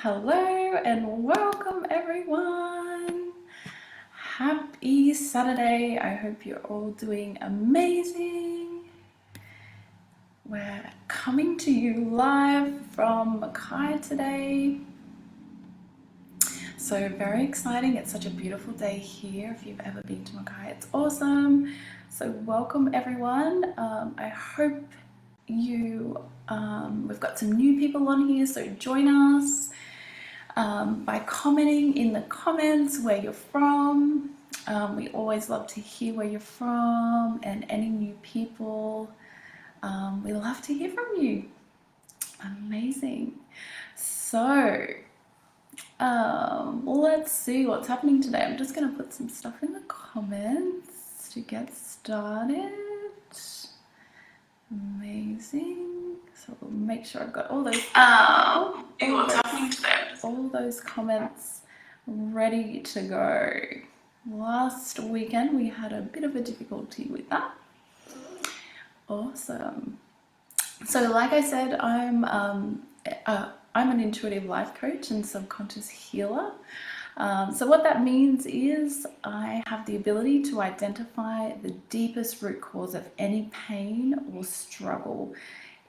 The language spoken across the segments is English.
Hello and welcome everyone. Happy Saturday. I hope you're all doing amazing. We're coming to you live from Mackay today. So very exciting. It's such a beautiful day here. If you've ever been to Mackay, it's awesome. So welcome everyone. I hope we've got some new people on here, so join us by commenting in the comments where you're from. We always love to hear where you're from, and any new people, we love to hear from you. Amazing. So let's see what's happening today. I'm just going to put some stuff in the comments to get started. Amazing. So we'll make sure I've got all those all those comments ready to go. Last weekend we had a bit of a difficulty with that. Awesome. So like I said, I'm an intuitive life coach and subconscious healer. So what that means is I have the ability to identify the deepest root cause of any pain or struggle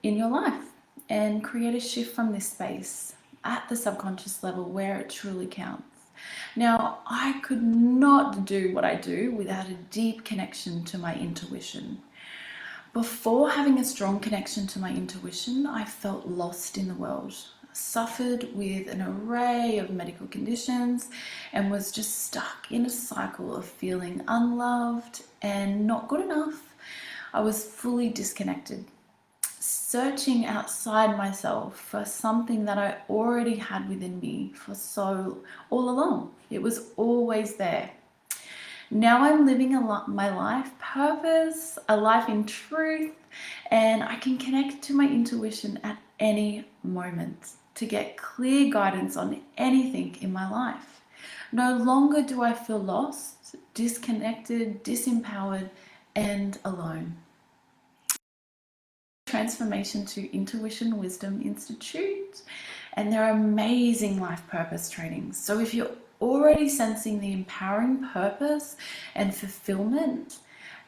in your life and create a shift from this space at the subconscious level where it truly counts. Now, I could not do what I do without a deep connection to my intuition. Before having a strong connection to my intuition, I felt lost in the world, suffered with an array of medical conditions, and was just stuck in a cycle of feeling unloved and not good enough. I was fully disconnected, searching outside myself for something that I already had within me all along. It was always there. Now I'm living my life purpose, a life in truth, and I can connect to my intuition at any moment to get clear guidance on anything in my life. No longer do I feel lost, disconnected, disempowered, and alone. Transformation to Intuition Wisdom Institute, and they're amazing life purpose trainings. So if you're already sensing the empowering purpose and fulfillment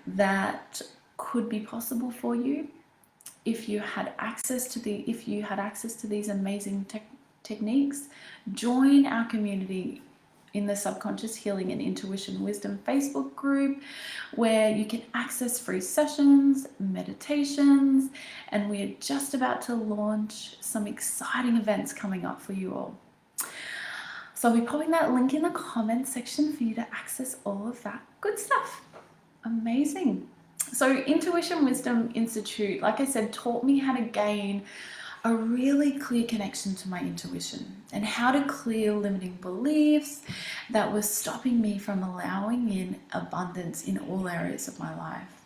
that could be possible for you, if you had access to these amazing techniques, join our community in the Subconscious Healing and Intuition Wisdom Facebook group, where you can access free sessions, meditations, and we are just about to launch some exciting events coming up for you all. So I'll be popping that link in the comments section for you to access all of that good stuff. Amazing. So Intuition Wisdom Institute, like I said, taught me how to gain a really clear connection to my intuition and how to clear limiting beliefs that were stopping me from allowing in abundance in all areas of my life.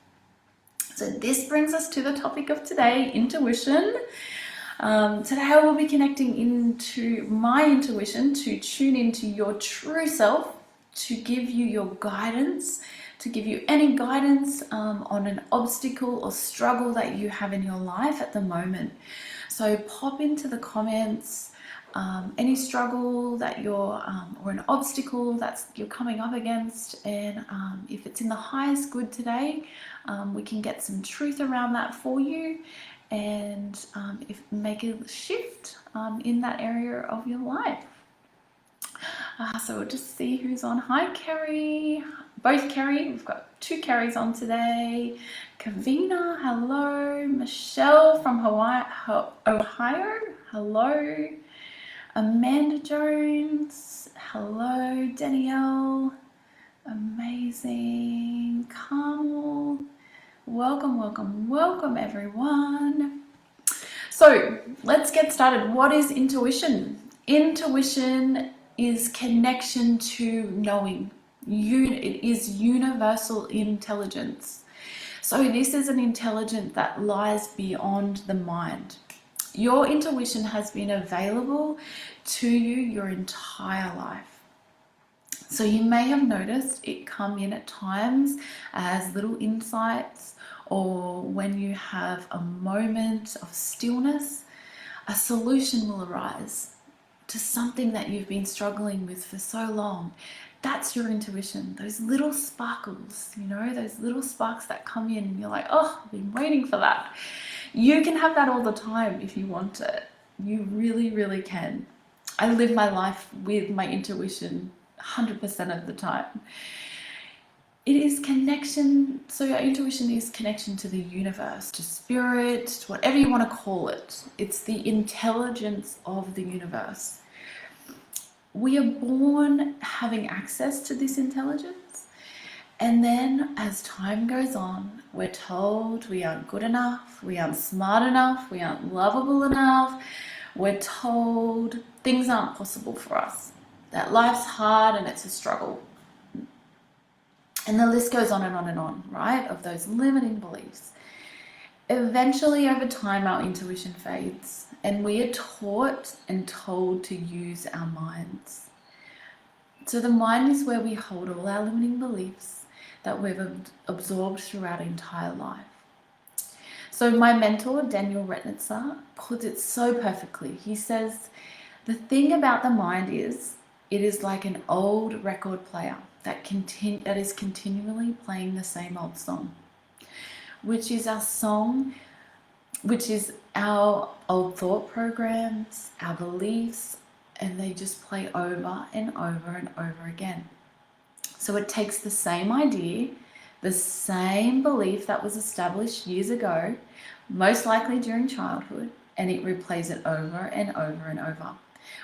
So this brings us to the topic of today, intuition. Today I will be connecting into my intuition to tune into your true self, to give you your guidance, to give you any guidance on an obstacle or struggle that you have in your life at the moment. So pop into the comments any struggle that you're or an obstacle that you're coming up against, and if it's in the highest good today, we can get some truth around that for you, and make a shift in that area of your life. So we'll just see who's on. Hi Kerry, both Kerry, we've got two Kerrys on today. Kavina, hello. Michelle from Ohio, hello. Amanda Jones, hello. Danielle, amazing. Carmel, welcome everyone. So let's get started. What is intuition? Intuition is connection to knowing. It is universal intelligence. So this is an intelligence that lies beyond the mind. Your intuition has been available to you your entire life. So you may have noticed it come in at times as little insights, or when you have a moment of stillness, a solution will arise to something that you've been struggling with for so long. That's your intuition. Those little sparkles, you know, those little sparks that come in and you're like, oh, I've been waiting for that. You can have that all the time if you want it. You really, really can. I live my life with my intuition 100% of the time. It is connection. So your intuition is connection to the universe, to spirit, to whatever you want to call it. It's the intelligence of the universe. We are born having access to this intelligence, and then as time goes on, we're told we aren't good enough, we aren't smart enough, we aren't lovable enough. We're told things aren't possible for us, that life's hard and it's a struggle. And the list goes on and on and on, right, of those limiting beliefs. Eventually, over time, our intuition fades, and we are taught and told to use our minds. So the mind is where we hold all our limiting beliefs that we've absorbed throughout our entire life. So my mentor, Daniel Retnitzer, puts it so perfectly. He says, the thing about the mind is, it is like an old record player that is continually playing the same old song, which is our song, which is our old thought programs, our beliefs, and they just play over and over and over again. So it takes the same idea, the same belief that was established years ago, most likely during childhood, and it replays it over and over and over,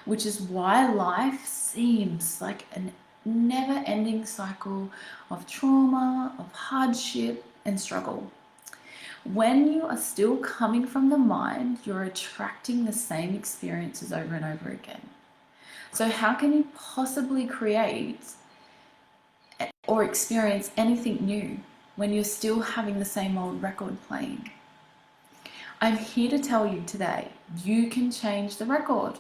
which is why life seems like a never-ending cycle of trauma, of hardship and struggle. When you are still coming from the mind, you're attracting the same experiences over and over again. So how can you possibly create or experience anything new when you're still having the same old record playing? I'm here to tell you today, you can change the record.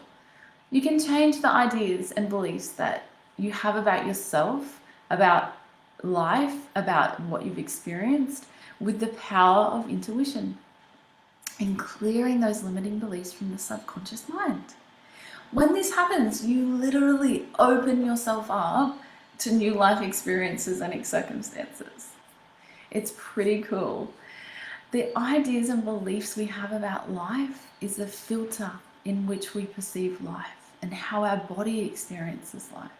You can change the ideas and beliefs that you have about yourself, about life, about what you've experienced, with the power of intuition and clearing those limiting beliefs from the subconscious mind. When this happens, you literally open yourself up to new life experiences and circumstances. It's pretty cool. The ideas and beliefs we have about life is a filter in which we perceive life and how our body experiences life.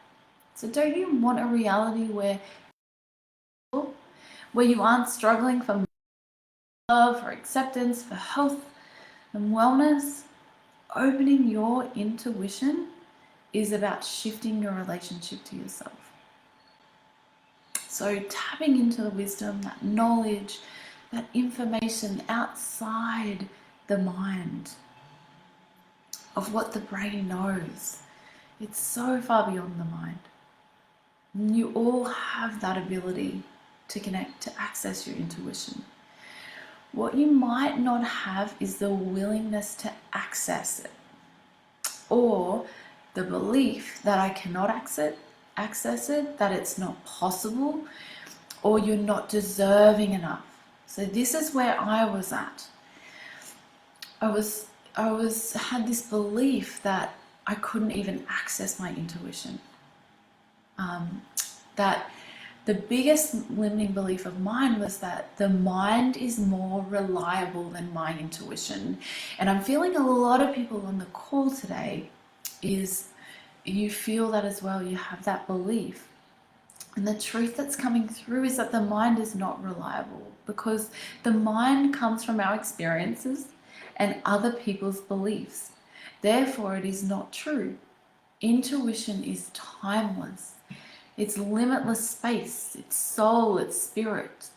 So don't you want a reality where you aren't struggling for love, for acceptance, for health and wellness? Opening your intuition is about shifting your relationship to yourself. So tapping into the wisdom, that knowledge, that information outside the mind of what the brain knows. It's so far beyond the mind. You all have that ability to connect, to access your intuition. What you might not have is the willingness to access it, or the belief that I cannot access it, that it's not possible, or you're not deserving enough. So this is where I was at. I had this belief that I couldn't even access my intuition. That the biggest limiting belief of mine was that the mind is more reliable than my intuition. And I'm feeling a lot of people on the call today is you feel that as well. You have that belief. And the truth that's coming through is that the mind is not reliable, because the mind comes from our experiences and other people's beliefs. Therefore, it is not true. Intuition is timeless. It's limitless space, it's soul, it's spirit.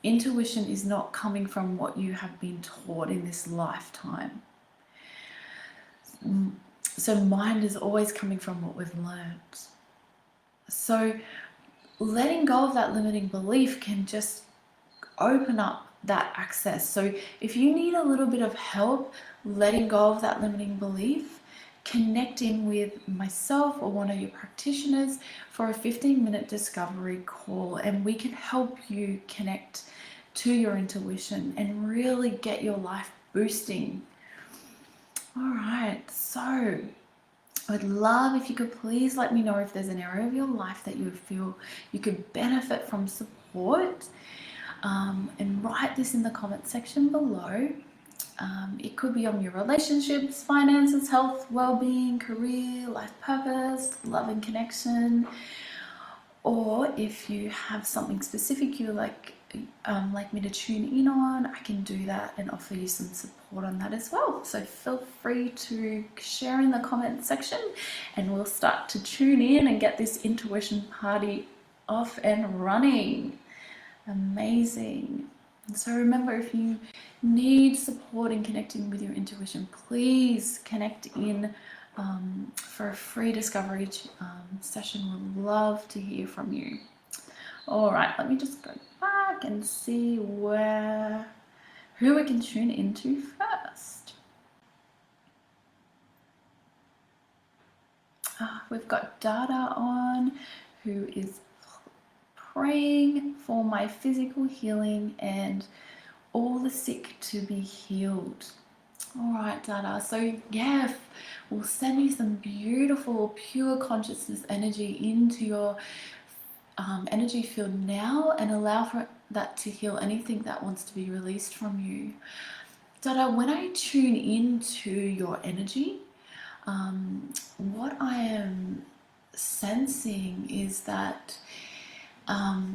Intuition is not coming from what you have been taught in this lifetime. So mind is always coming from what we've learned. So letting go of that limiting belief can just open up that access. So if you need a little bit of help letting go of that limiting belief, connecting with myself or one of your practitioners for a 15-minute discovery call, and we can help you connect to your intuition and really get your life boosting. All right, so I'd love if you could please let me know if there's an area of your life that you feel you could benefit from support, and write this in the comment section below. It could be on your relationships, finances, health, well-being, career, life purpose, love and connection, or if you have something specific you like me to tune in on, I can do that and offer you some support on that as well. So feel free to share in the comment section, and we'll start to tune in and get this intuition party off and running. Amazing. And so remember, if you need support in connecting with your intuition, please connect in for a free discovery session. We'd love to hear from you. All right, let me just go back and see who we can tune into first. We've got Dada on, who is praying for my physical healing and all the sick to be healed. All right, Dada. So yeah, we'll send you some beautiful, pure consciousness energy into your energy field now, and allow for that to heal anything that wants to be released from you. Dada, when I tune into your energy, what I am sensing is that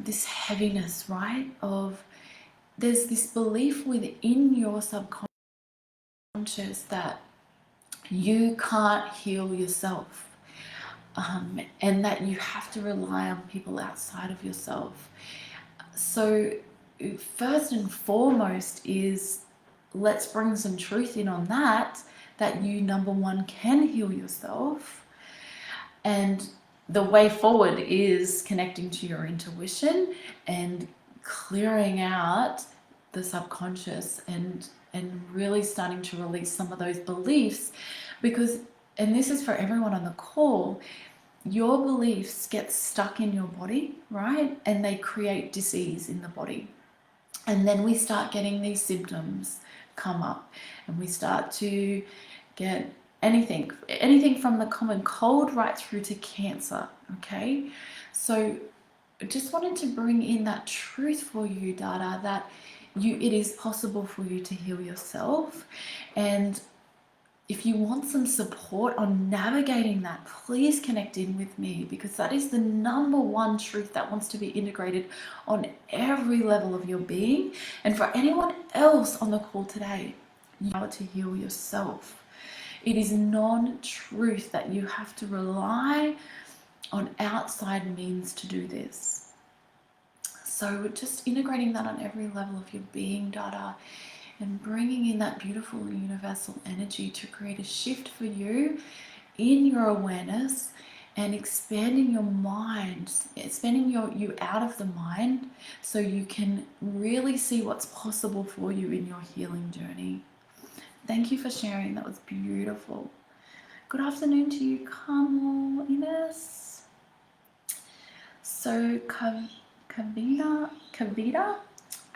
this heaviness, right? There's this belief within your subconscious that you can't heal yourself, and that you have to rely on people outside of yourself. So first and foremost is, let's bring some truth in on that you, number one, can heal yourself. And the way forward is connecting to your intuition and clearing out the subconscious and really starting to release some of those beliefs, because, and this is for everyone on the call, your beliefs get stuck in your body, right? And they create disease in the body. And then we start getting these symptoms come up, and we start to get anything from the common cold right through to cancer, okay? So I just wanted to bring in that truth for you, Dada, that it is possible for you to heal yourself. And if you want some support on navigating that, please connect in with me, because that is the number one truth that wants to be integrated on every level of your being. And for anyone else on the call today, you have to heal yourself. It is non-truth that you have to rely on outside means to do this. So just integrating that on every level of your being, Dada, and bringing in that beautiful universal energy to create a shift for you in your awareness, and expanding your mind, expanding you out of the mind, so you can really see what's possible for you in your healing journey. Thank you for sharing. That was beautiful. Good afternoon to you, Carmel, Ines. So Kavita,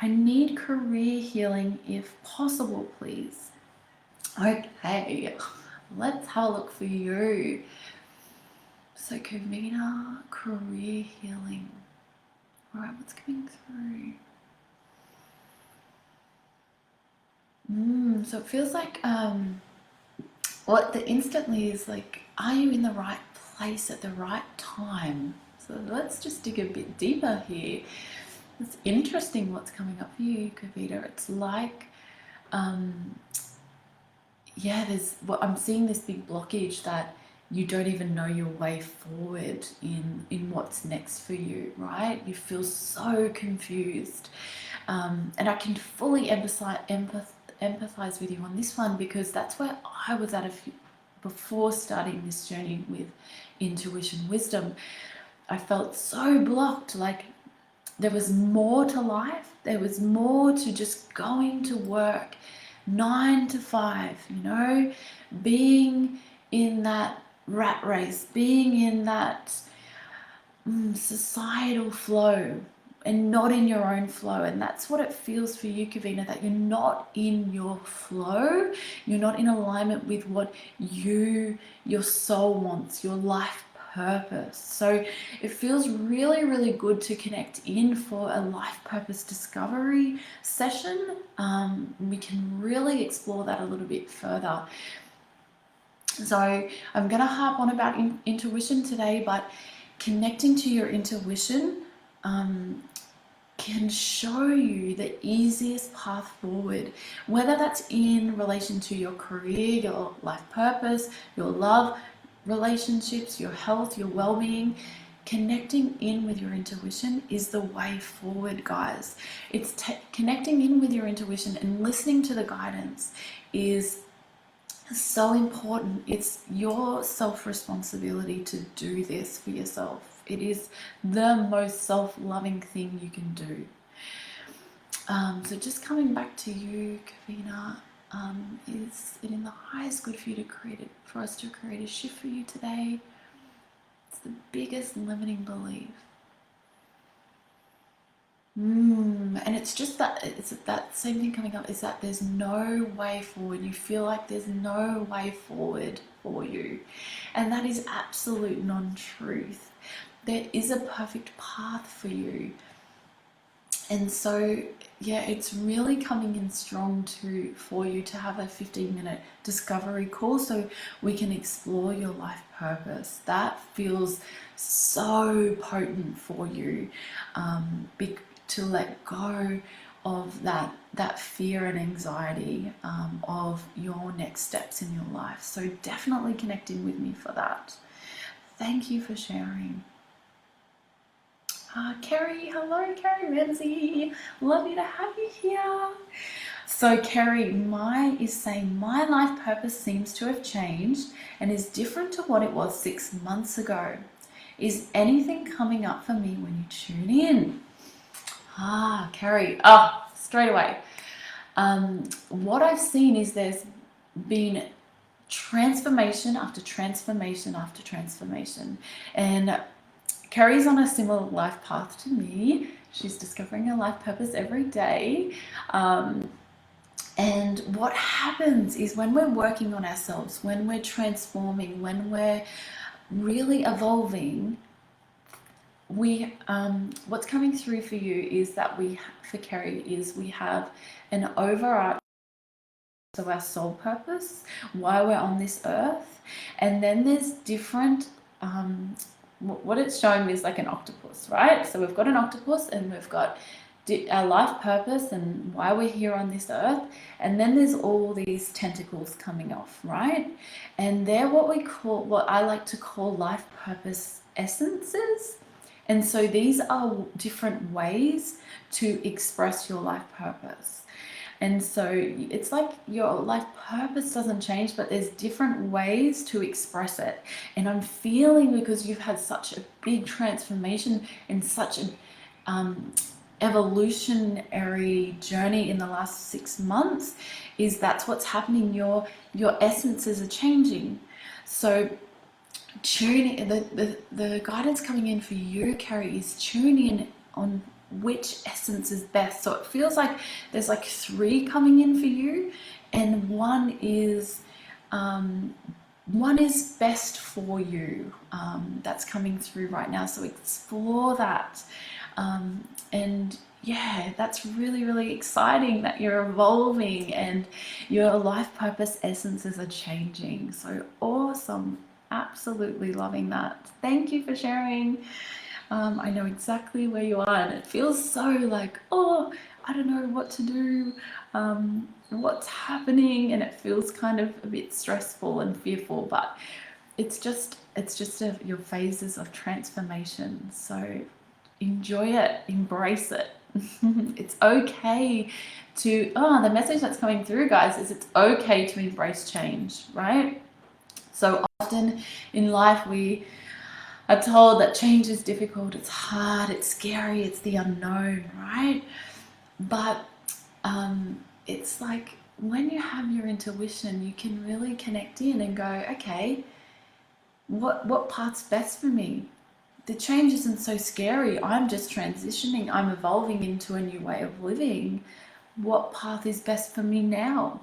I need career healing if possible, please. Okay, let's have a look for you. So Kavita, career healing. All right, what's coming through? So it feels like what the instantly is like, are you in the right place at the right time? So let's just dig a bit deeper here. It's interesting what's coming up for you, Kavita. It's like, I'm seeing this big blockage that you don't even know your way forward in what's next for you, right? You feel so confused. And I can fully empathize with you on this one, because that's where I was at before starting this journey with intuition wisdom. I felt so blocked, like there was more to life. There was more to just going to work 9 to 5, being in that rat race, being in that societal flow not in your own flow. And that's what it feels for you, Kavina, that you're not in your flow. You're not in alignment with what your soul wants, your life purpose. So it feels really, really good to connect in for a life purpose discovery session. We can really explore that a little bit further. So I'm going to harp on about intuition today, but connecting to your intuition can show you the easiest path forward, whether that's in relation to your career, your life purpose, your love, relationships, your health, your well-being. Connecting in with your intuition is the way forward, guys. It's connecting in with your intuition and listening to the guidance is so important. It's your self-responsibility to do this for yourself. It is the most self-loving thing you can do. So just coming back to you, Kavina, is it in the highest good for you to for us to create a shift for you today? It's the biggest limiting belief. And it's just that, it's that same thing coming up, is that there's no way forward. You feel like there's no way forward for you. And that is absolute non-truth. There is a perfect path for you. And so, yeah, it's really coming in strong for you to have a 15-minute discovery call so we can explore your life purpose. That feels so potent for you, to let go of that fear and anxiety of your next steps in your life. So definitely connect in with me for that. Thank you for sharing. Kerry, hello Kerry Ramsey, lovely to have you here. So Kerry, is saying my life purpose seems to have changed and is different to what it was 6 months ago. Is anything coming up for me when you tune in? Kerry, straight away. What I've seen is there's been transformation after transformation after transformation, and Kerry's on a similar life path to me. She's discovering her life purpose every day. And what happens is when we're working on ourselves, when we're transforming, when we're really evolving, what's coming through for you is that for Kerry, is we have an overarching of our soul purpose, why we're on this earth, and then there's different what it's showing me is like an octopus, right? So we've got an octopus and we've got our life purpose and why we're here on this earth, and then there's all these tentacles coming off, right? And they're what I like to call life purpose essences. And so these are different ways to express your life purpose. And so it's like your life purpose doesn't change, but there's different ways to express it. And I'm feeling, because you've had such a big transformation and such an evolutionary journey in the last 6 months, is that's what's happening. Your essences are changing. So the guidance coming in for you, Kerry, is tune in on which essence is best. So it feels like there's like 3 coming in for you, and one is best for you. That's coming through right now. So explore that. And yeah, that's really, really exciting that you're evolving and your life purpose essences are changing. So awesome. Absolutely loving that. Thank you for sharing. I know exactly where you are, and it feels so like, I don't know what to do, what's happening, and it feels kind of a bit stressful and fearful, but it's just your phases of transformation. So enjoy it, embrace it. It's okay to, the message that's coming through, guys, is it's okay to embrace change, right? So often in life we are told that change is difficult, it's hard, it's scary, it's the unknown, right? But it's like when you have your intuition, you can really connect in and go, okay, what path's best for me? the change isn't so scary. I'm just transitioning. I'm evolving into a new way of living. What path is best for me now?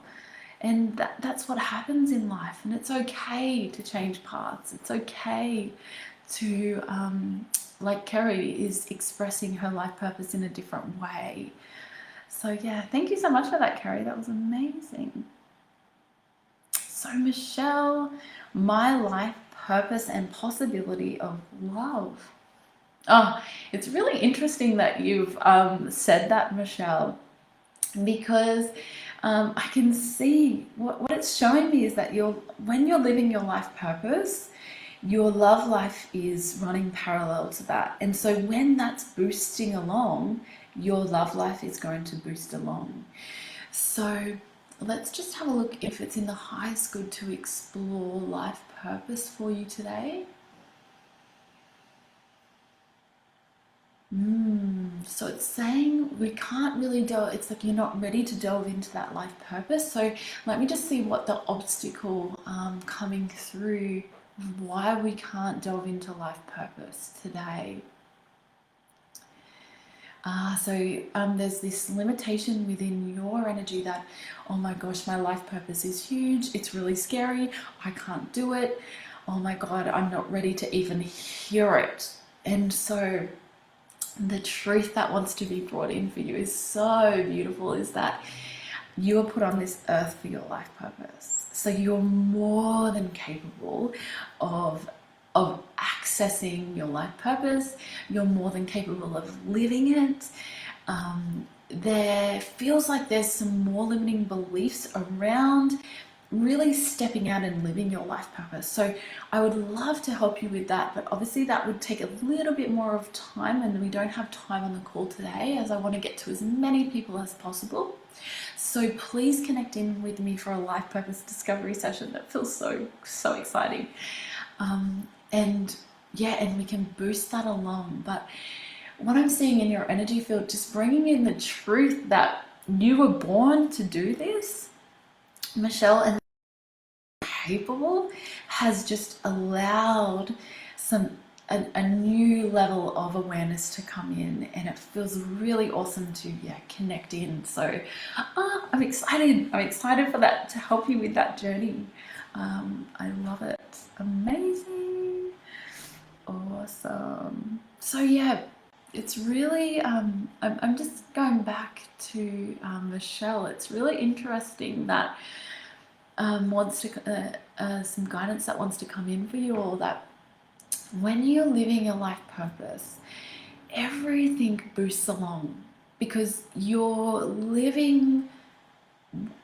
And that's what happens in life. And it's okay to change paths. It's okay to, like Kerry is expressing her life purpose in a different way. So yeah, thank you so much for that, Kerry. That was amazing. So Michelle, my life purpose and possibility of love. Oh, it's really interesting that you've said that, Michelle, because I can see what it's showing me is that when you're living your life purpose, your love life is running parallel to that. And so when that's boosting along, your love life is going to boost along. So let's just have a look if it's in the highest good to explore life purpose for you today. So it's saying we can't really delve, it's like you're not ready to delve into that life purpose. So let me just see what the obstacle coming through, why we can't delve into life purpose today. There's this limitation within your energy that, oh my gosh, my life purpose is huge, it's really scary, I can't do it, oh my God, I'm not ready to even hear it. And so the truth that wants to be brought in for you is so beautiful, is that you are put on this earth for your life purpose. So you're more than capable of accessing your life purpose. You're more than capable of living it. There feels like there's some more limiting beliefs around really stepping out and living your life purpose. So I would love to help you with that, but obviously that would take a little bit more of time, and we don't have time on the call today as I want to get to as many people as possible. So please connect in with me for a life purpose discovery session. That feels so exciting. And we can boost that along. But what I'm seeing in your energy field, just bringing in the truth that you were born to do this, Michelle, and capable, has just allowed a new level of awareness to come in, and it feels really awesome to connect in. So I'm excited for that, to help you with that journey. I love it. Amazing. Awesome. So it's really I'm just going back to Michelle. It's really interesting that wants to some guidance that wants to come in for you all, that when you're living your life purpose, everything boosts along because you're living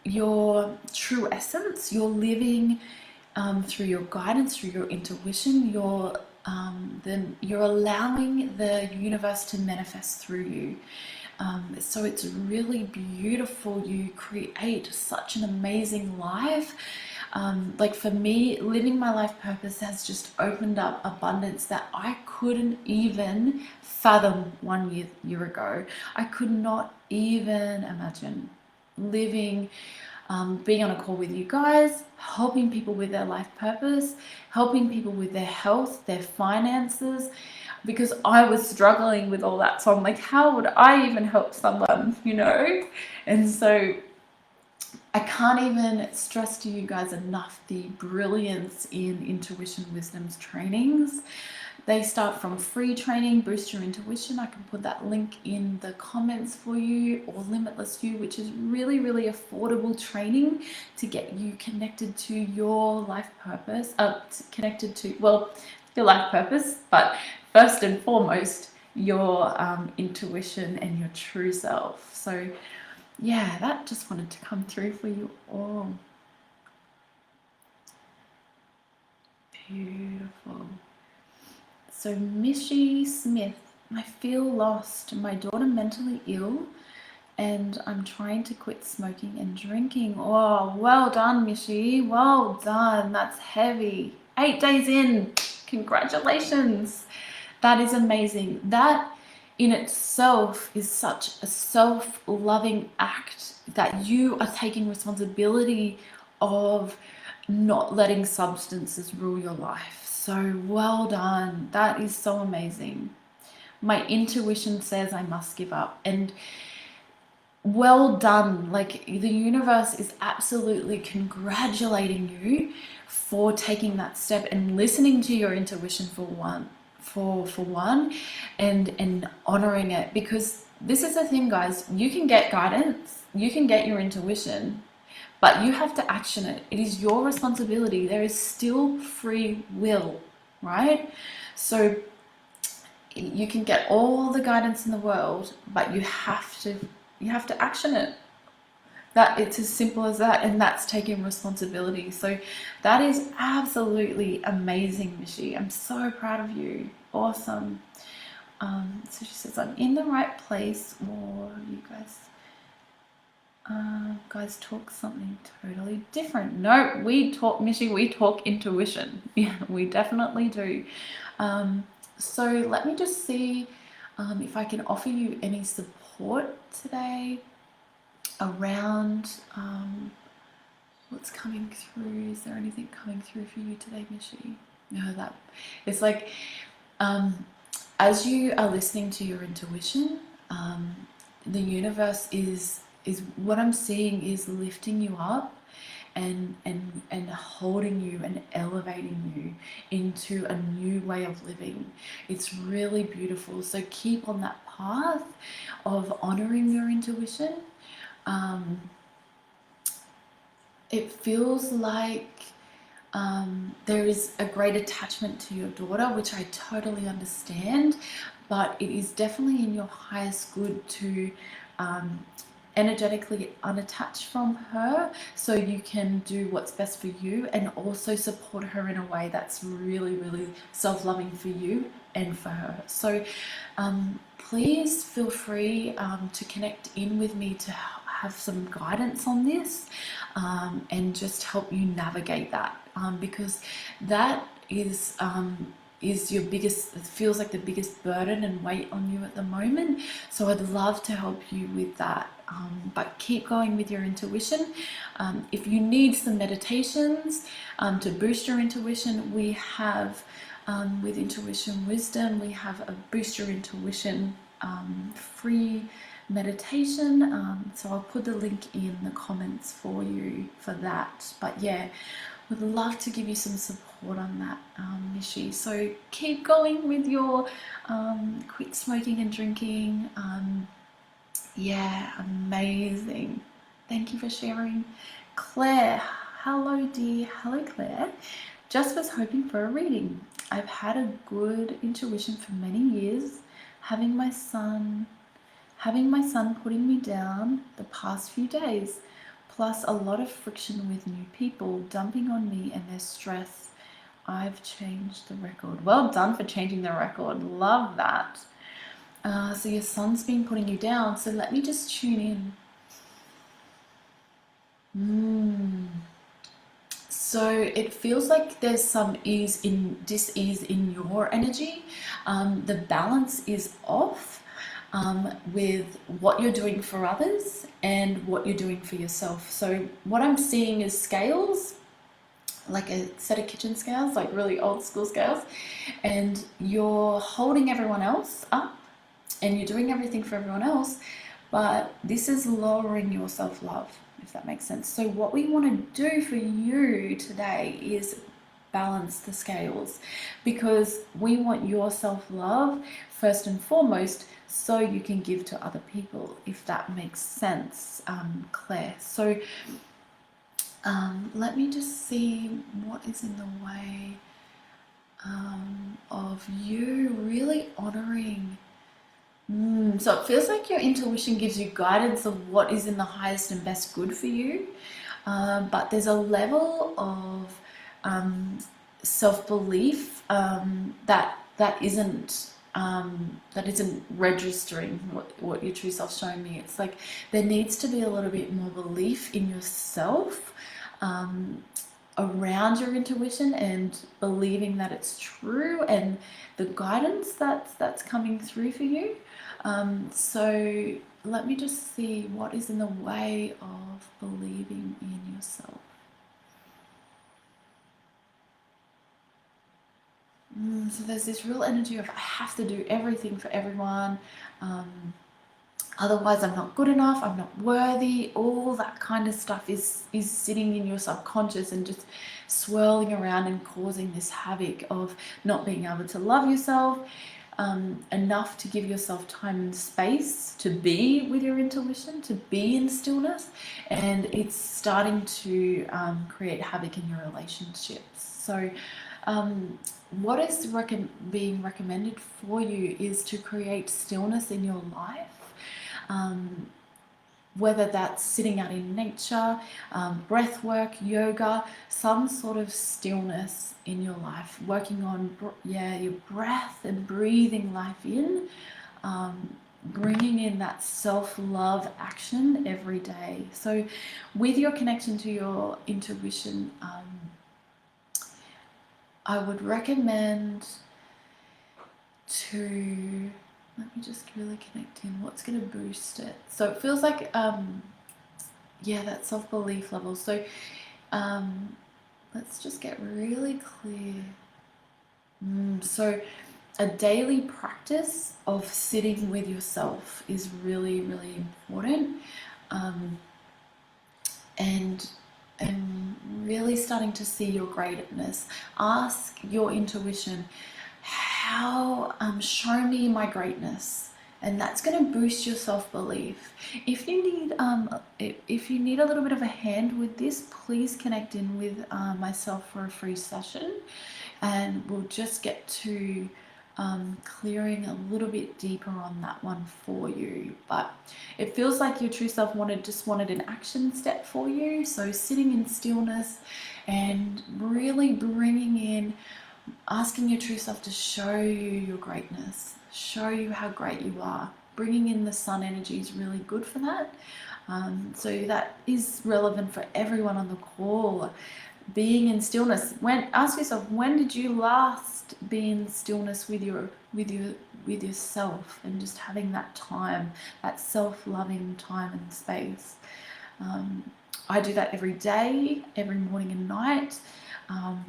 your true essence. You're living through your guidance, through your intuition. You're allowing the universe to manifest through you. So it's really beautiful. You create such an amazing life. Like for me, living my life purpose has just opened up abundance that I couldn't even fathom 1 year ago. I could not even imagine living, being on a call with you guys, helping people with their life purpose, helping people with their health, their finances, because I was struggling with all that. So I'm like, how would I even help someone, And so I can't even stress to you guys enough the brilliance in Intuition Wisdom's trainings. They start from free training, Boost Your Intuition. I can put that link in the comments for you, or Limitless You, which is really, really affordable training to get you connected to your life purpose, connected to, your life purpose, but first and foremost, your intuition and your true self. So that just wanted to come through for you all. Beautiful. So Mishy Smith, I feel lost. My daughter mentally ill, and I'm trying to quit smoking and drinking. Oh, well done, Mishy. Well done. That's heavy. 8 days in. Congratulations. That is amazing. That in itself is such a self-loving act, that you are taking responsibility of not letting substances rule your life. So well done. That is so amazing. My intuition says I must give up. And well done. Like, the universe is absolutely congratulating you for taking that step and listening to your intuition for one, and honoring it. Because this is the thing, guys, you can get guidance, you can get your intuition, but you have to action it. It is your responsibility. There is still free will, right? So you can get all the guidance in the world, but you have to action it. That it's as simple as that, and that's taking responsibility. So that is absolutely amazing, Mishi. I'm so proud of you. Awesome. So she says, I'm in the right place, or you guys talk something totally different. No, we talk, Mishi, we talk intuition. Yeah, we definitely do. So let me just see if I can offer you any support today around what's coming through. Is there anything coming through for you today, Mishi? No, that it's like as you are listening to your intuition, the universe is what I'm seeing is lifting you up and holding you and elevating you into a new way of living. It's really beautiful. So keep on that path of honoring your intuition. It feels like there is a great attachment to your daughter, which I totally understand, but it is definitely in your highest good to energetically unattach from her, so you can do what's best for you and also support her in a way that's really, really self-loving for you and for her. So please feel free to connect in with me to have some guidance on this and just help you navigate that, because that is your biggest, it feels like the biggest burden and weight on you at the moment. So I'd love to help you with that, but keep going with your intuition. If you need some meditations to boost your intuition, we have with Intuition Wisdom, we have a Boost Your Intuition free meditation. So I'll put the link in the comments for you for that. But yeah, would love to give you some support on that, Mishi. So keep going with your quit smoking and drinking. Yeah, amazing. Thank you for sharing. Claire, hello dear. Hello Claire. Just was hoping for a reading. I've had a good intuition for many years, having my son putting me down the past few days, plus a lot of friction with new people dumping on me and their stress. I've changed the record. Well done for changing the record. Love that. So your son's been putting you down. So let me just tune in. So it feels like there's some dis-ease in your energy. The balance is off with what you're doing for others and what you're doing for yourself. So what I'm seeing is scales, like a set of kitchen scales, like really old school scales, and you're holding everyone else up and you're doing everything for everyone else, but this is lowering your self-love, if that makes sense. So what we want to do for you today is balance the scales, because we want your self-love first and foremost, so you can give to other people, if that makes sense, Claire. So let me just see what is in the way of you really honoring. So it feels like your intuition gives you guidance of what is in the highest and best good for you, but there's a level of self-belief that isn't registering what your true self's showing me. It's like there needs to be a little bit more belief in yourself around your intuition and believing that it's true and the guidance that's coming through for you. So let me just see what is in the way of believing in yourself. So there's this real energy of I have to do everything for everyone. Otherwise I'm not good enough, I'm not worthy. All that kind of stuff is sitting in your subconscious and just swirling around and causing this havoc of not being able to love yourself enough to give yourself time and space to be with your intuition, to be in stillness, and it's starting to create havoc in your relationships. So what is being recommended for you is to create stillness in your life. Whether that's sitting out in nature, breath work, yoga, some sort of stillness in your life, working on your breath and breathing life in, bringing in that self-love action every day. So with your connection to your intuition, I would recommend to, let me just really connect in what's going to boost it. So it feels like, that self-belief level. So let's just get really clear. So a daily practice of sitting with yourself is really, really important. And really starting to see your greatness. Ask your intuition, show me my greatness, and that's going to boost your self-belief. If you need a little bit of a hand with this, please connect in with myself for a free session, and we'll just get to clearing a little bit deeper on that one for you. But it feels like your true self just wanted an action step for you. So sitting in stillness and really bringing in, asking your true self to show you your greatness, show you how great you are. Bringing in the sun energy is really good for that. So that is relevant for everyone on the call. Being in stillness. Ask yourself, when did you last be in stillness with yourself, and just having that time, that self-loving time and space. I do that every day, every morning and night.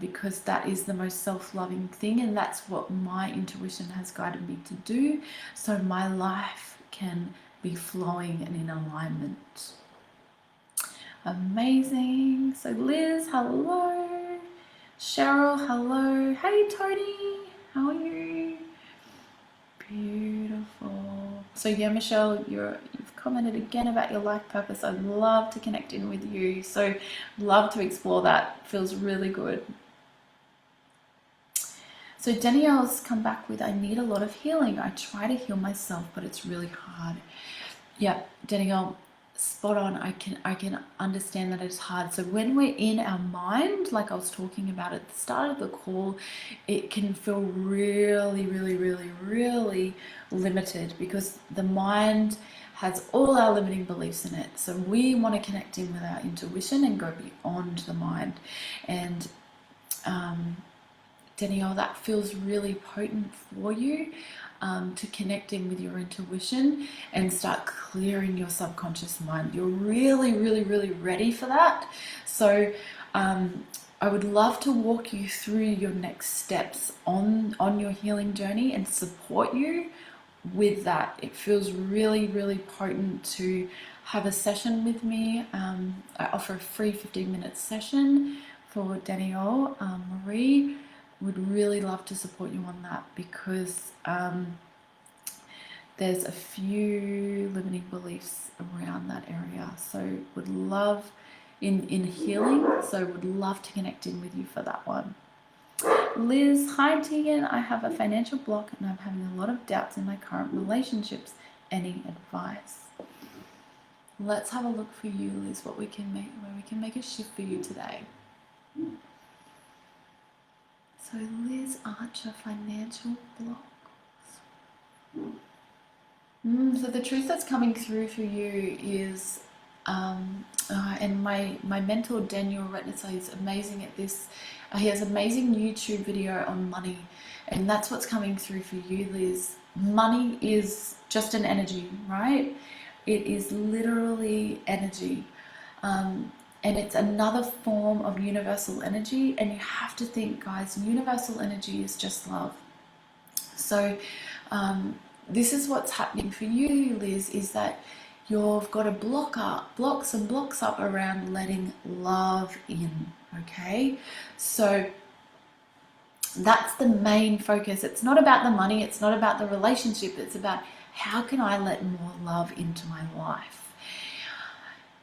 Because that is the most self-loving thing, and that's what my intuition has guided me to do, so my life can be flowing and in alignment. Amazing. So Liz, hello. Cheryl, hello. Hey Tony, how are you? Beautiful. So yeah, Michelle, you've commented again about your life purpose. I'd love to connect in with you. So love to explore that. Feels really good. So Danielle's come back with, I need a lot of healing. I try to heal myself, but it's really hard. Yeah, Danielle, spot on. I can understand that it's hard. So when we're in our mind, like I was talking about at the start of the call, it can feel really, really, really, really limited, because the mind has all our limiting beliefs in it. So we want to connect in with our intuition and go beyond the mind. And Danielle, that feels really potent for you. To connect in with your intuition and start clearing your subconscious mind. You're really, really, really ready for that. So I would love to walk you through your next steps on your healing journey and support you with that. It feels really, really potent to have a session with me. I offer a free 15-minute session for Danielle. Marie would really love to support you on that, because there's a few limiting beliefs around that area. So would love in healing, so would love to connect in with you for that one. Liz, hi Tegan, I have a financial block and I'm having a lot of doubts in my current relationships. Any advice? Let's have a look for you, Liz, where we can make a shift for you today. So Liz Archer, financial blocks. So the truth that's coming through for you is, and my mentor Daniel Retnitzer is amazing at this. He has an amazing YouTube video on money, and that's what's coming through for you, Liz. Money is just an energy, right? It is literally energy. and it's another form of universal energy. And you have to think, guys, universal energy is just love. So this is what's happening for you, Liz, is that you've got to block some blocks up around letting love in. Okay, so that's the main focus. It's not about the money, it's not about the relationship, it's about how can I let more love into my life.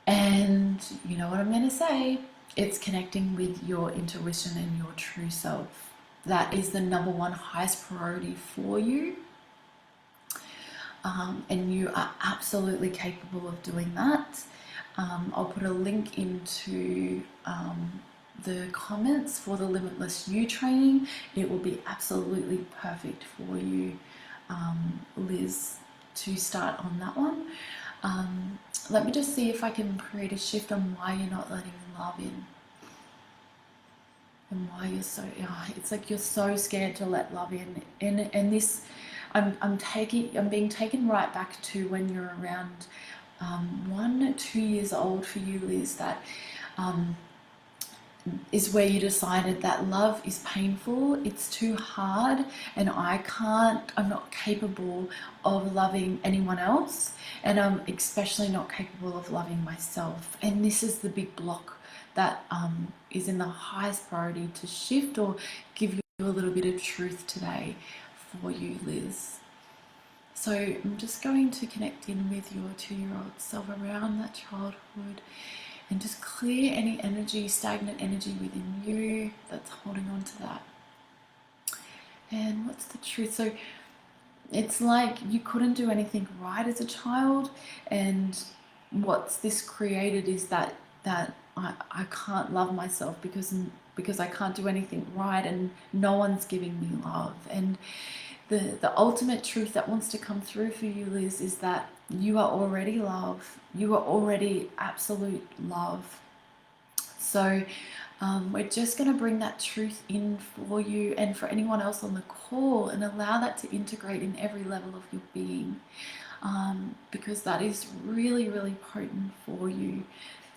And you know what I'm going to say, it's connecting with your intuition and your true self. That is the number one highest priority for you. And you are absolutely capable of doing that. I'll put a link into the comments for the Limitless You training. It will be absolutely perfect for you, Liz, to start on that one. Let me just see if I can create a shift on why you're not letting love in. And why you're so, it's like you're so scared to let love in. And this, I'm being taken right back to when you're around 1 or 2 years old for you, Liz, that is where you decided that love is painful, it's too hard, and I'm not capable of loving anyone else, and I'm especially not capable of loving myself. And this is the big block that is in the highest priority to shift or give you a little bit of truth today for you, Liz. So I'm just going to connect in with your 2-year-old self around that childhood and just clear any energy, stagnant energy within you that's holding on to that. And what's the truth? So it's like you couldn't do anything right as a child, and what's this created is that I can't love myself because I can't do anything right and no one's giving me love. And the ultimate truth that wants to come through for you, Liz, is that you are already love. You are already absolute love. So we're just going to bring that truth in for you and for anyone else on the call, and allow that to integrate in every level of your being, because that is really, really potent for you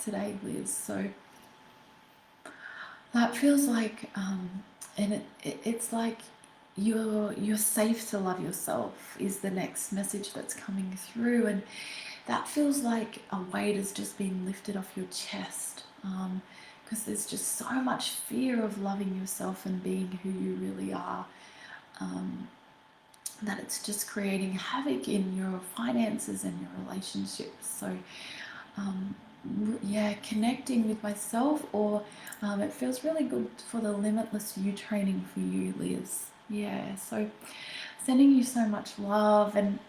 today, Liz. So that feels like, and it's like you're safe to love yourself is the next message that's coming through, and that feels like a weight has just been lifted off your chest, because there's just so much fear of loving yourself and being who you really are, that it's just creating havoc in your finances and your relationships. So yeah, connecting with myself, or it feels really good for the Limitless You training for you, Liz. Yeah, so sending you so much love, and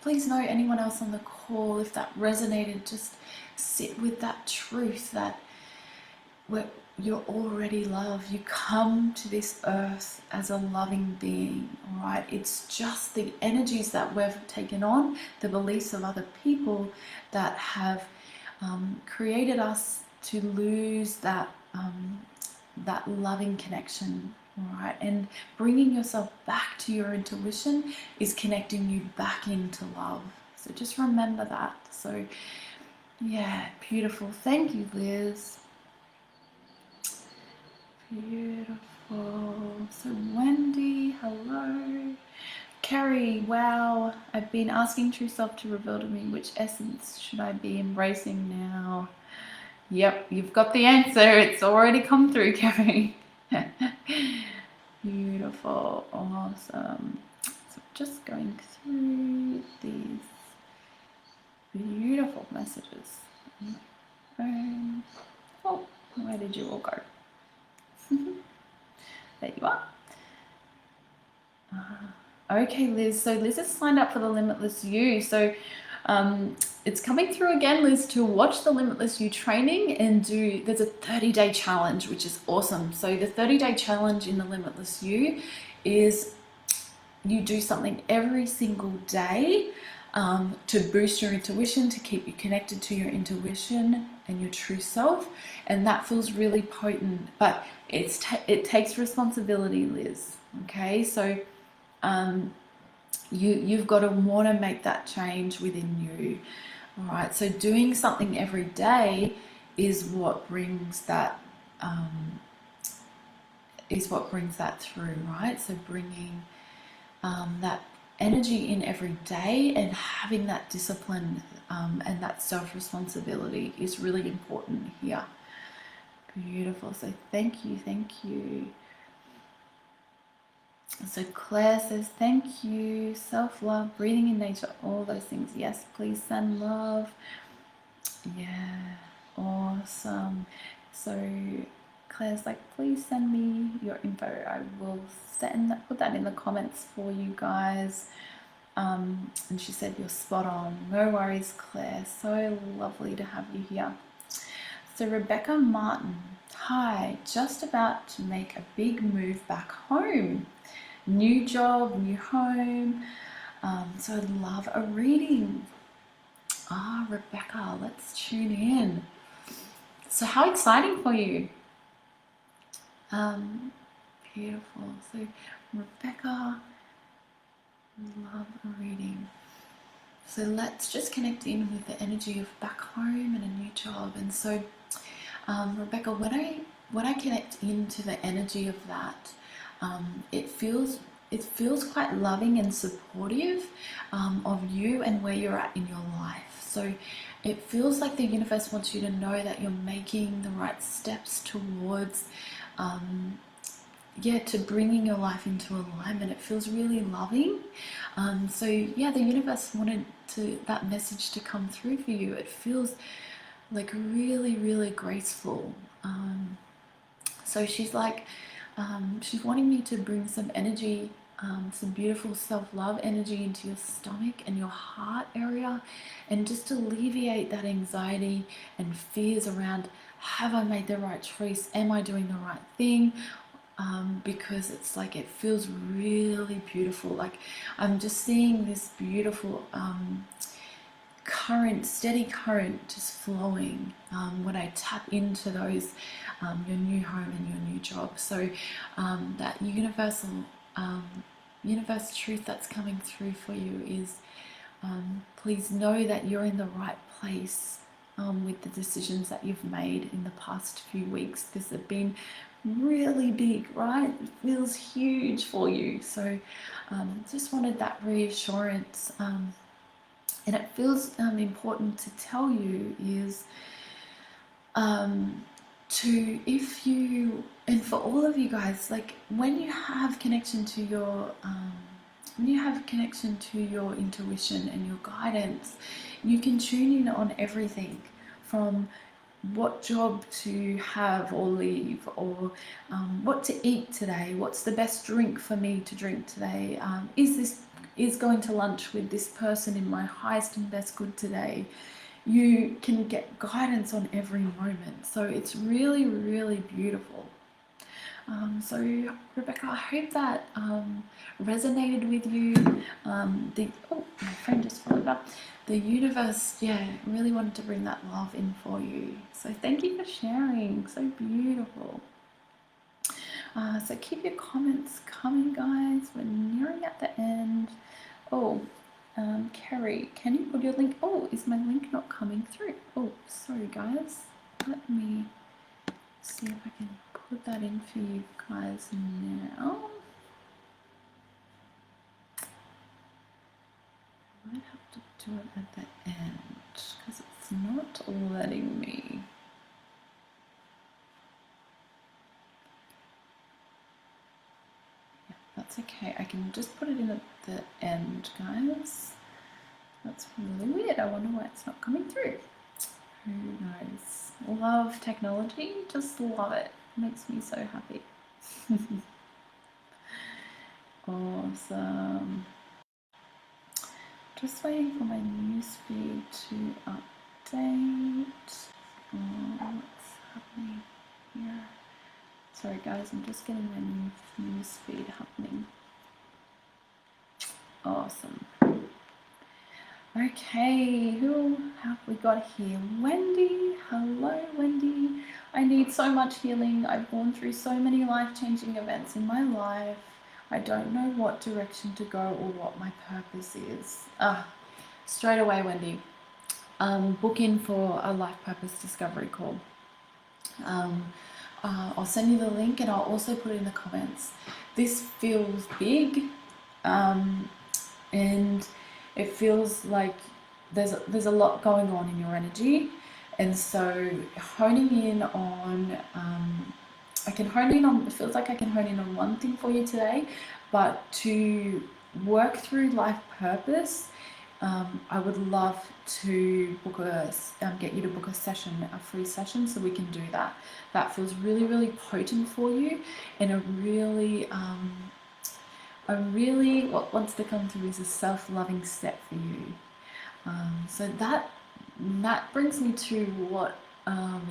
please know, anyone else on the call, if that resonated, just sit with that truth that you're already loved. You come to this earth as a loving being, all right? It's just the energies that we've taken on, the beliefs of other people that have created us to lose that loving connection, all right? And bringing yourself back to your intuition is connecting you back into love. So just remember that. So yeah, beautiful. Thank you, Liz. Beautiful. So Wendy, hello. Carrie, wow. I've been asking True Self to reveal to me which essence should I be embracing now. Yep, you've got the answer. It's already come through, Carrie. Beautiful. Awesome. So just going through these beautiful messages. Oh, where did you all go? There you are. Okay, Liz. So Liz has signed up for the Limitless You. So it's coming through again, Liz, to watch the Limitless You training and there's a 30-day challenge, which is awesome. So the 30-day challenge in the Limitless You is you do something every single day to boost your intuition, to keep you connected to your intuition and your true self. And that feels really potent, but it takes responsibility, Liz. Okay, so you've got to want to make that change within you. All right, so doing something every day is what brings that through, right? So bringing that energy in every day and having that discipline and that self-responsibility is really important here. Beautiful. So thank you, thank you. So Claire says, thank you. Self-love, breathing in nature, all those things. Yes, please send love. Yeah, awesome. So Claire's like, please send me your info. I will put that in the comments for you guys. And she said, you're spot on. No worries, Claire. So lovely to have you here. So Rebecca Martin, hi, just about to make a big move back home. New job, new home. So I'd love a reading. Rebecca, let's tune in. So how exciting for you. Beautiful. So Rebecca, love a reading. So let's just connect in with the energy of back home and a new job. And so Rebecca, when I connect into the energy of that, it feels quite loving and supportive of you and where you're at in your life. So it feels like the universe wants you to know that you're making the right steps towards to bringing your life into alignment. It feels really loving. So yeah, the universe wanted that message to come through for you. It feels like really, really graceful. So she's like, she's wanting me to bring some energy, some beautiful self-love energy into your stomach and your heart area, and just alleviate that anxiety and fears around, have I made the right choice? Am I doing the right thing? Because it's like, it feels really beautiful. Like I'm just seeing this beautiful current, steady current just flowing when I tap into those, your new home and your new job. So that universal truth that's coming through for you is, please know that you're in the right place with the decisions that you've made in the past few weeks. This has been really big, right? It feels huge for you. So just wanted that reassurance. And it feels important to tell you is and for all of you guys, like when you have connection to your intuition and your guidance, you can tune in on everything from what job to have or leave, or what to eat today, what's the best drink for me to drink today, is going to lunch with this person in my highest and best good today. You can get guidance on every moment. So it's really, really beautiful. So Rebecca, I hope that resonated with you. My friend just followed up. The universe, really wanted to bring that love in for you. So thank you for sharing. So beautiful. So keep your comments coming, guys. We're nearing at the end. Kerry, can you put your link? Is my link not coming through? Sorry guys. Let me see if I can put that in for you guys now. I might have to do it at the end because it's not letting me. Yeah, that's okay. I can just put it in at the end, guys. That's really weird. I wonder why it's not coming through. Who knows? Love technology. Just love it. Makes me so happy. Awesome. Just waiting for my newsfeed to update. What's happening here? Sorry guys, I'm just getting my newsfeed happening. Awesome. Okay, who have we got here? Wendy. Hello, Wendy. I need so much healing. I've gone through so many life-changing events in my life. I don't know what direction to go or what my purpose is. Straight away, Wendy. book in for a life purpose discovery call. I'll send you the link, and I'll also put it in the comments. This feels big, and it feels like there's a lot going on in your energy, and so honing in on it feels like I can hone in on one thing for you today, but to work through life purpose, I would love to get you to book a free session, so we can do that. That feels really, really potent for you, and what wants to come through is a self-loving step for you. So that brings me to what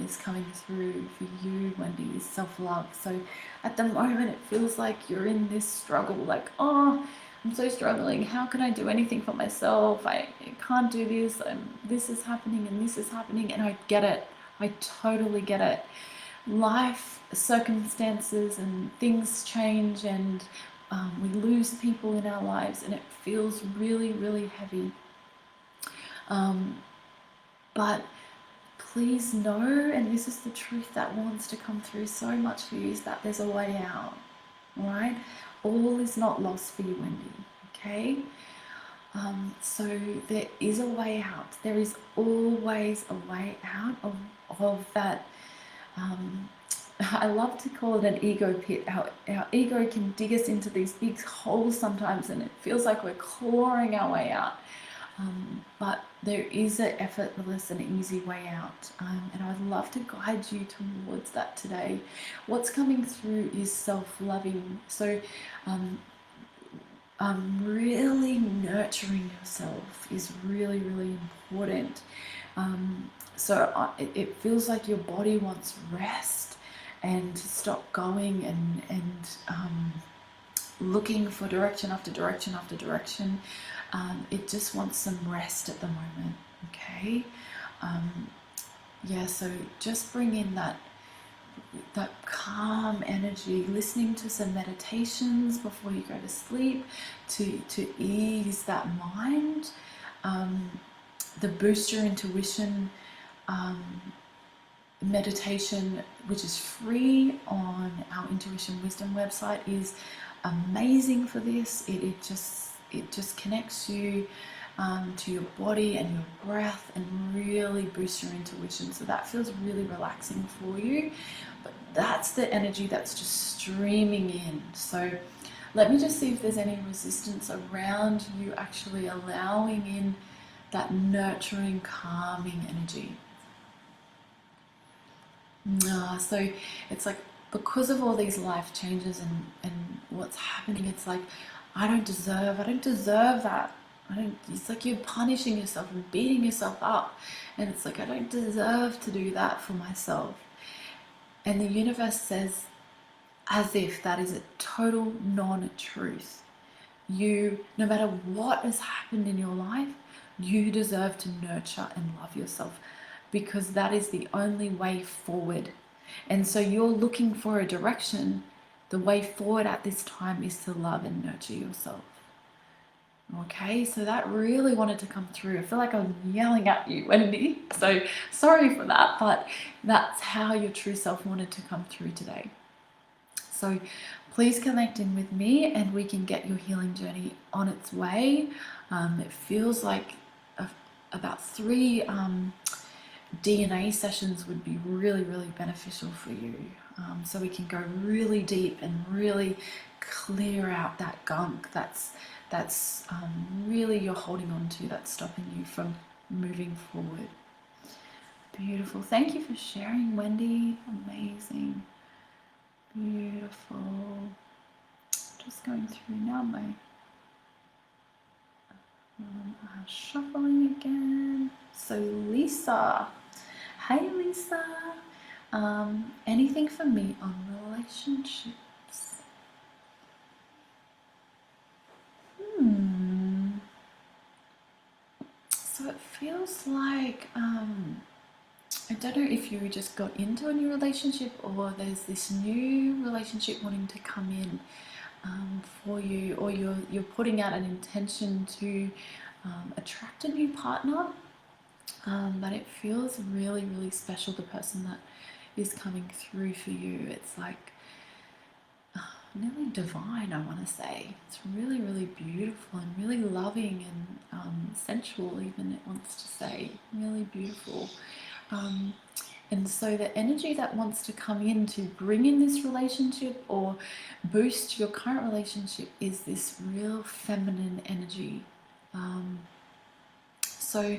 is coming through for you, Wendy, is self-love. So at the moment, it feels like you're in this struggle, like, oh, I'm so struggling. How can I do anything for myself? I can't do this, and this is happening, and this is happening, and I get it. I totally get it. Life circumstances and things change, and we lose people in our lives, and it feels really, really heavy. But please know, and this is the truth that wants to come through so much for you, is that there's a way out, all right? All is not lost for you, Wendy, okay? So there is a way out. There is always a way out of that. I love to call it an ego pit. Our ego can dig us into these big holes sometimes, and it feels like we're clawing our way out. But there is an effortless and easy way out, and I'd love to guide you towards that today. What's coming through is self-loving, so really nurturing yourself is really, really important. So it feels like your body wants rest and to stop going and looking for direction after direction after direction. It just wants some rest at the moment, okay? Yeah, so just bring in that calm energy, listening to some meditations before you go to sleep to ease that mind. The Boost Your Intuition meditation, which is free on our Intuition Wisdom website, is amazing for this. It just connects you to your body and your breath and really boosts your intuition. So that feels really relaxing for you. But that's the energy that's just streaming in. So let me just see if there's any resistance around you actually allowing in that nurturing, calming energy. So it's like, because of all these life changes and what's happening, it's like, I don't deserve that. It's like you're punishing yourself and beating yourself up. And it's like, I don't deserve to do that for myself. And the universe says, as if that is a total non-truth. No matter what has happened in your life, you deserve to nurture and love yourself, because that is the only way forward. And so you're looking for a direction. The way forward at this time is to love and nurture yourself. Okay, so that really wanted to come through. I feel like I'm yelling at you, Wendy. So sorry for that, but that's how your true self wanted to come through today. So please connect in with me and we can get your healing journey on its way. It feels like about 3 DNA sessions would be really, really beneficial for you. So we can go really deep and really clear out that gunk that's really you're holding on to, that's stopping you from moving forward. Beautiful. Thank you for sharing, Wendy. Amazing. Beautiful. Just going through now my shuffling again. So Lisa. Hey Lisa. Anything for me on relationships? So it feels like, I don't know if you just got into a new relationship or there's this new relationship wanting to come in for you, or you're putting out an intention to attract a new partner. but it feels really, really special, the person that is coming through for you. It's like nearly divine, I want to say. It's really, really beautiful and really loving and sensual, even, it wants to say. Really beautiful. And so the energy that wants to come in to bring in this relationship or boost your current relationship is this real feminine energy. So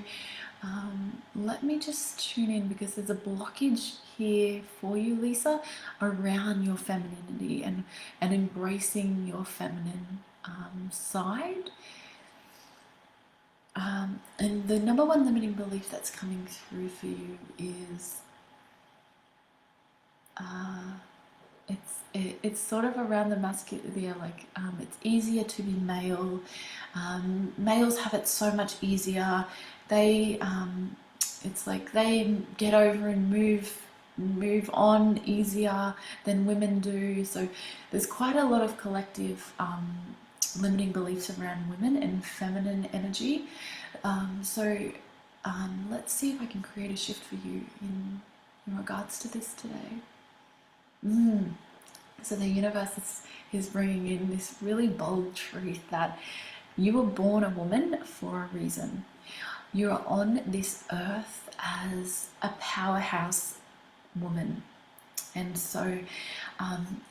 let me just tune in, because there's a blockage here for you, Lisa, around your femininity and embracing your feminine side. And the number one limiting belief that's coming through for you is it's sort of around the masculine, like it's easier to be male. Males have it so much easier. They it's like they get over and move on easier than women do. So there's quite a lot of collective limiting beliefs around women and feminine energy. Let's see if I can create a shift for you in regards to this today. So the universe is bringing in this really bold truth that you were born a woman for a reason. You are on this earth as a powerhouse woman. And so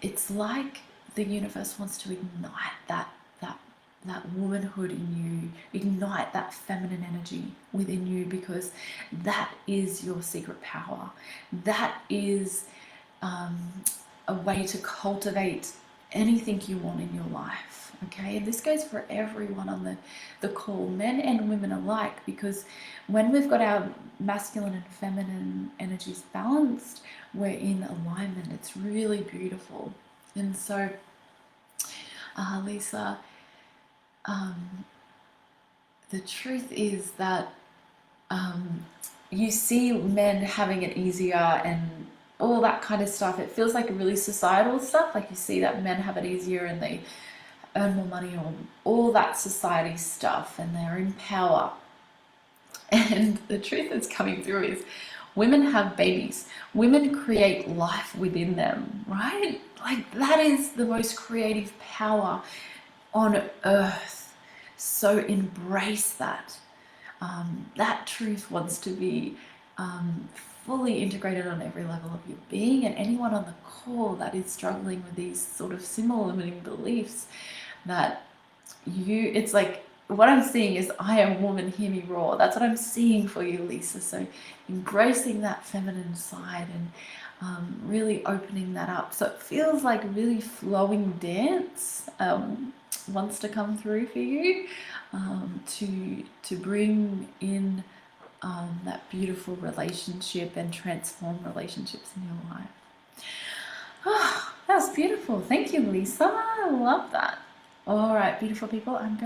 it's like the universe wants to ignite that womanhood in you, ignite that feminine energy within you, because that is your secret power. That is a way to cultivate anything you want in your life. Okay, and this goes for everyone on the call, men and women alike, because when we've got our masculine and feminine energies balanced, we're in alignment. It's really beautiful. And so, Lisa, the truth is that you see men having it easier and all that kind of stuff. It feels like really societal stuff. Like you see that men have it easier and they earn more money, or all that society stuff, and they're in power. And the truth that's coming through is women have babies. Women create life within them, right? Like that is the most creative power on earth. So embrace that. That truth wants to be fully integrated on every level of your being, and anyone on the call that is struggling with these sort of similar limiting beliefs, that it's like, what I'm seeing is, I am woman, hear me roar. That's what I'm seeing for you, Lisa. So embracing that feminine side and really opening that up. So it feels like really flowing dance wants to come through for you, to bring in that beautiful relationship and transform relationships in your life. Oh, that was beautiful. Thank you, Lisa. I love that. All right, beautiful people. I'm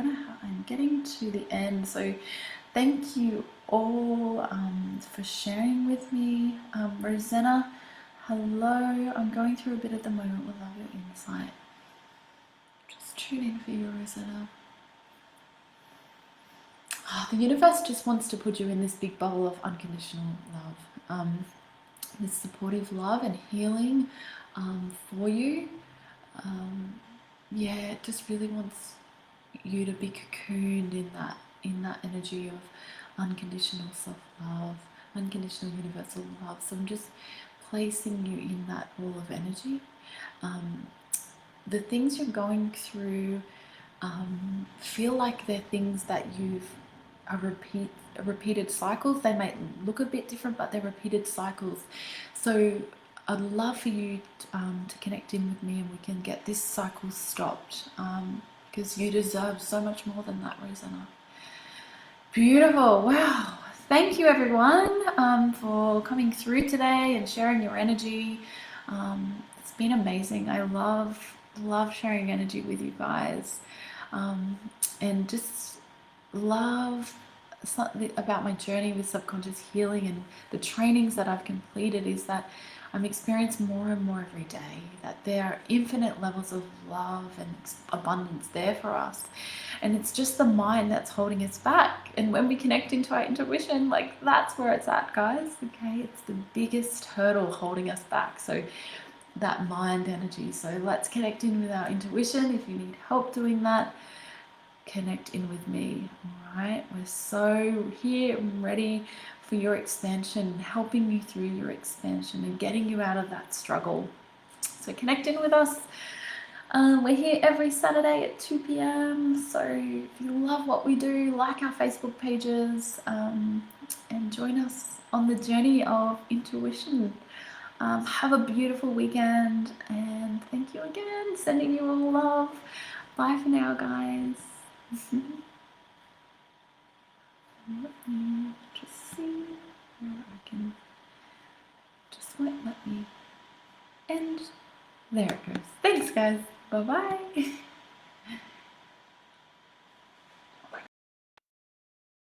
getting to the end. So thank you all for sharing with me. Rosanna, hello. I'm going through a bit at the moment. We'll love your insight. Just tune in for you, Rosanna. The universe just wants to put you in this big bubble of unconditional love, this supportive love and healing for you. It just really wants you to be cocooned in that energy of unconditional self-love, unconditional universal love. So I'm just placing you in that ball of energy. The things you're going through feel like they're things that are repeated cycles. They might look a bit different, but they're repeated cycles. So I'd love for you to connect in with me, and we can get this cycle stopped, because you deserve so much more than that, Rosanna. Beautiful. Wow. Thank you, everyone, for coming through today and sharing your energy. It's been amazing. I love sharing energy with you guys, and just love something about my journey with subconscious healing and the trainings that I've completed is that I'm experiencing more and more every day that there are infinite levels of love and abundance there for us. And it's just the mind that's holding us back. And when we connect into our intuition, like that's where it's at, guys. Okay, it's the biggest hurdle holding us back. So that mind energy. So let's connect in with our intuition. If you need help doing that, connect in with me. All right, we're so here and ready for your expansion, helping you through your expansion and getting you out of that struggle. So connect in with us. We're here every Saturday at 2 p.m. So if you love what we do, like our Facebook pages, and join us on the journey of intuition. Have a beautiful weekend, and thank you again. Sending you all love. Bye for now, guys. Let me just see where I can just let me end. There it goes. Thanks, guys. Bye-bye.